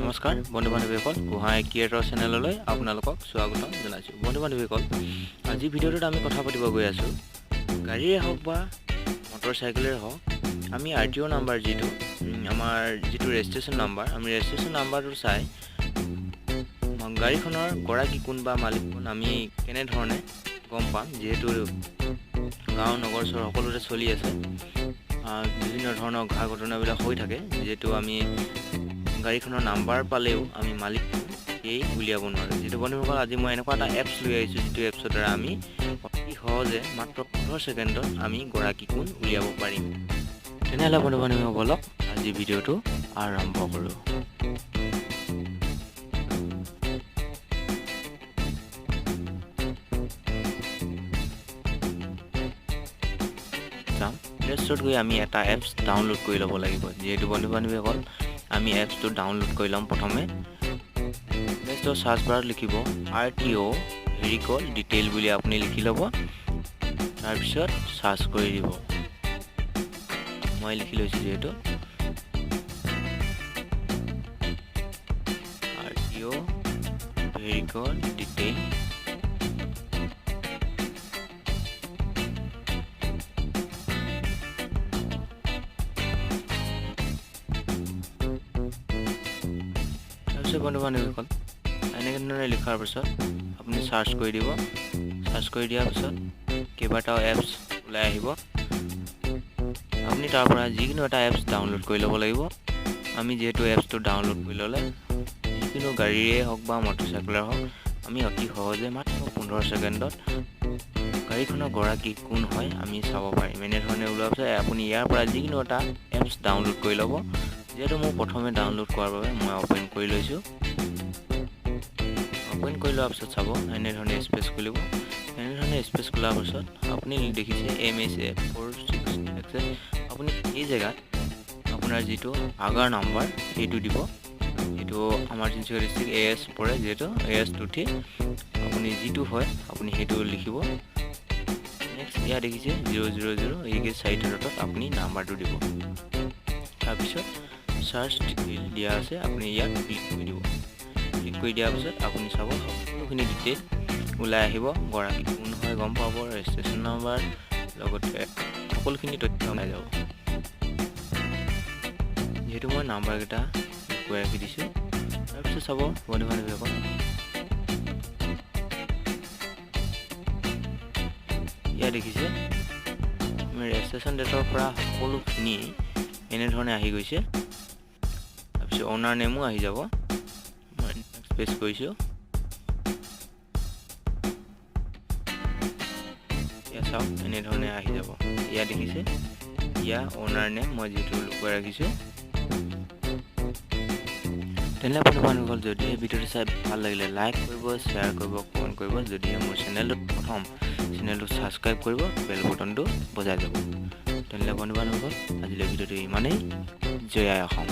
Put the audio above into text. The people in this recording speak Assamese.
নমস্কাৰ বন্ধু বান্ধৱীসকল গোহাঁই ক্ৰিয়েটৰ চেনেললৈ আপোনালোকক স্বাগতম জনাইছোঁ। বন্ধু বান্ধৱীসকল, আজি ভিডিঅ'টোত আমি কথা পাতিব গৈ আছোঁ গাড়ীৰে হওক বা মটৰ চাইকেলেৰে হওক আমি RTO নাম্বাৰ আমাৰ যিটো ৰেজিষ্ট্ৰেশ্যন নাম্বাৰ, আমি ৰেজিষ্ট্ৰেশ্যন নাম্বাৰটো চাই গাড়ীখনৰ গৰাকী কোন বা মালিক কোন আমি কেনেধৰণে গম পাম। যিহেতু গাঁও নগৰ চহৰ সকলোতে চলি আছে, বিভিন্ন ধৰণৰ ঘা ঘটনাবিলাক হৈ থাকে, যিহেতু আমি গাড়ীখনৰ নাম্বাৰ পালেও আমি মালিক এই উলিয়াব নোৱাৰোঁ। যিটো বন্ধুসকল, আজি মই এনেকুৱা এটা এপছ লৈ আহিছোঁ, যিটো এপছৰ দ্বাৰা আমি অতি সহজে মাত্ৰ 15 ছেকেণ্ডত আমি গৰাকী কোন উলিয়াব পাৰিম। তেনেহ'লে বন্ধু বান্ধৱীসকলক আজি ভিডিঅ'টো আৰম্ভ কৰোঁ। প্লে ষ্ট'ৰত গৈ আমি এটা এপছ ডাউনলোড কৰি ল'ব লাগিব। যিহেতু বন্ধু বান্ধৱীসকল, আমি এপছটো ডাউনলোড কৰি ল'ম। প্ৰথমে প্লে ষ্ট'ৰ চাৰ্চ বাৰত লিখিব RTO ভেহিকল ডিটেইল বুলি আপুনি লিখি ল'ব। তাৰপিছত চাৰ্চ কৰি দিব। মই লিখি লৈছোঁ যিহেতু RTO ভেহিকল ডিটেইল। বন্ধু বান্ধৱীসকল, এনেকৈ ধৰণে লিখাৰ পিছত আপুনি চাৰ্চ কৰি দিব। চাৰ্চ কৰি দিয়াৰ পিছত কেইবাটাও এপছ ওলাই আহিব। আপুনি তাৰ পৰা যিকোনো এটা এপছ ডাউনলোড কৰি ল'ব লাগিব। আমি যিহেতু এপছটো ডাউনলোড কৰি ল'লে যিকোনো গাড়ীৰে হওক বা মটৰচাইকেলৰ হওক আমি অতি সহজে মাত্ৰ 15 ছেকেণ্ডত গাড়ীখনৰ গৰাকী কোন হয় আমি চাব পাৰিম। এনেধৰণে ওলোৱাৰ পিছত আপুনি ইয়াৰ পৰা যিকোনো এটা এপছ ডাউনলোড কৰি ল'ব। যিহেতু মোক প্ৰথমে ডাউনলোড কৰাৰ বাবে মই অ'পেন কৰি লৈছোঁ। অ'পেন কৰি লোৱাৰ পিছত চাব, এনেধৰণে স্পেচ খুলিব। এনেধৰণে স্পেচ খোলাৰ পিছত আপুনি দেখিছে MSA46XS। আপুনি এই জেগাত আপোনাৰ যিটো আগাৰ নাম্বাৰ সেইটো দিব। সেইটো এমাৰ্জেঞ্চি ডিষ্ট্ৰিক্ট AS পৰে, যিহেতু AS23 আপুনি যিটো হয় আপুনি সেইটো লিখিব। নেক্সট ইয়াত দেখিছে 000 এই 4টা ডটত আপুনি নাম্বাৰটো দিব। তাৰপিছত চাৰ্চ ডিটেইল দিয়া আছে, আপুনি ইয়াত ক্লিক কৰি দিব। ক্লিক কৰি দিয়াৰ পিছত আপুনি চাব সকলোখিনি ডিটেইল ওলাই আহিব। গৰাকী কোন হয় গম পাব, ৰেজিষ্ট্ৰেশ্যন নাম্বাৰ লগতে সকলোখিনি তথ্য ওলাই যাব। যিহেতু মই নাম্বাৰকেইটা কৈ ৰাখি দিছোঁ। তাৰপিছত চাব বন্ধু বান্ধৱীসকল, ইয়াত দেখিছে ৰেজিষ্ট্ৰেশ্যন ডেটৰ পৰা সকলোখিনি এনেধৰণে আহি গৈছে। তাৰপিছত অ'নাৰ নেমো আহি যাব। মই নেক্সট পেজ কৰিছোঁ। ইয়াত চাওক এনেধৰণে আহি যাব। ইয়াত দেখিছে ইয়াৰ অ'নাৰ নেম মই যিটো লুকুৱাই ৰাখিছোঁ। তেনেহ'লে বন্ধু বান্ধৱীসকল, যদি এই ভিডিঅ'টো চাই ভাল লাগিলে লাইক কৰিব, শ্বেয়াৰ কৰিব, কমেণ্ট কৰিব। যদিহে মোৰ চেনেলটোত প্ৰথম চেনেলটো ছাবস্ক্ৰাইব কৰিব, বেল বটনটো বজাই যাব। তেনেহ'লে বন্ধু বান্ধৱীসকল, আজিলৈ ভিডিঅ'টো ইমানেই। জয় আই অসম।